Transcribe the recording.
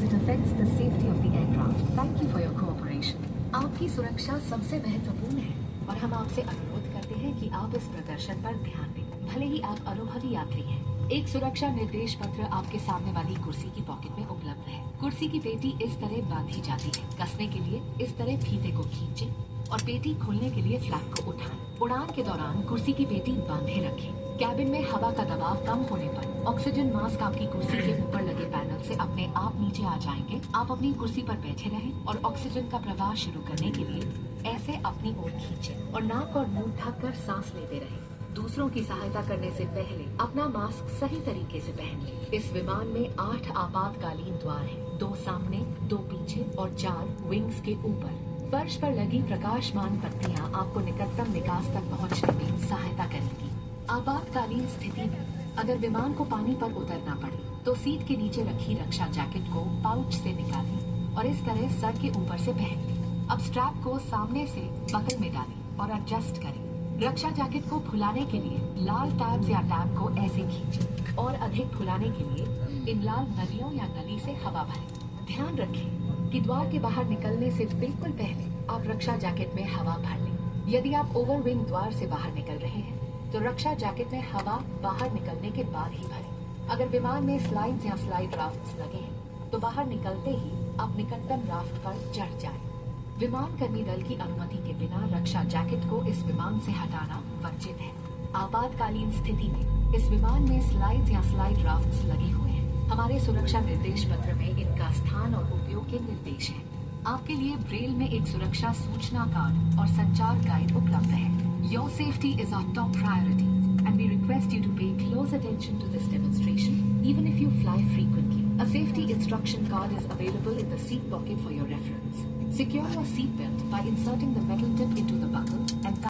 it affects the safety of the aircraft. Thank you for your cooperation. आपकी सुरक्षा सबसे महत्वपूर्ण है और हम आपसे अनुरोध करते हैं कि आप इस प्रदर्शन पर ध्यान दें, भले ही आप अनुभवी यात्री हैं। एक सुरक्षा निर्देश पत्र आपके सामने वाली कुर्सी की पॉकेट में उपलब्ध है। कुर्सी की पेटी इस तरह बांधी जाती है। कसने के लिए इस तरह फीते को खींचें और पेटी खोलने के लिए फ्लैप को उठाएं। उड़ान के दौरान कुर्सी की पेटी बांधे रखें। कैबिन में हवा का दबाव कम होने पर ऑक्सीजन मास्क आपकी कुर्सी के ऊपर लगे पैनल से अपने आप नीचे आ जाएंगे। आप अपनी कुर्सी पर बैठे रहें और ऑक्सीजन का प्रवाह शुरू करने के लिए ऐसे अपनी ओर खींचें और नाक और मुंह ढककर सांस लेते रहें। दूसरों की सहायता करने से पहले अपना मास्क सही तरीके से पहन लें। इस विमान में 8 आपातकालीन द्वार हैं, 2 सामने, 2 पीछे और 4 विंग्स के ऊपर। फर्श पर लगी प्रकाशमान बत्तियां आपको निकटतम निकास तक पहुंचने में सहायता करेंगी। आपातकालीन स्थिति में अगर विमान को पानी पर उतरना पड़े तो सीट के नीचे रखी रक्षा जैकेट को पाउच से निकालें और इस तरह सर के ऊपर से पहन लें। अब स्ट्रैप को सामने से बकल में डालें और एडजस्ट करें। रक्षा जैकेट को फुलाने के लिए लाल टैब्स या टैब को ऐसे खींचें और अधिक फुलाने के लिए इन लाल नलियों या नली से हवा भरें। ध्यान रखें कि द्वार के बाहर निकलने से बिल्कुल पहले आप रक्षा जैकेट में हवा भर लें। यदि आप ओवरविंग द्वार से बाहर निकल रहे हैं तो रक्षा जैकेट में हवा बाहर निकलने के बाद ही भरें। अगर विमान में स्लाइड्स या स्लाइड राफ्ट्स लगे हैं तो बाहर निकलते ही आप निकटतम राफ्ट पर चढ़ जाएं। विमान कर्मी दल की अनुमति के बिना रक्षा जैकेट को इस विमान से हटाना वर्जित है। आपातकालीन स्थिति में इस विमान में स्लाइड्स या स्लाइड राफ्ट्स लगे हुए हैं। हमारे सुरक्षा निर्देश पत्र में इनका स्थान और उपयोग के निर्देश हैं। आपके लिए ब्रेल में एक सुरक्षा सूचना कार्ड और संचार गाइड उपलब्ध है। Your safety is our top priority, and we request you to pay close attention to this demonstration, even if you fly frequently. A safety instruction card is available in the seat pocket for your reference. Secure your seat belt by inserting the metal tip into the buckle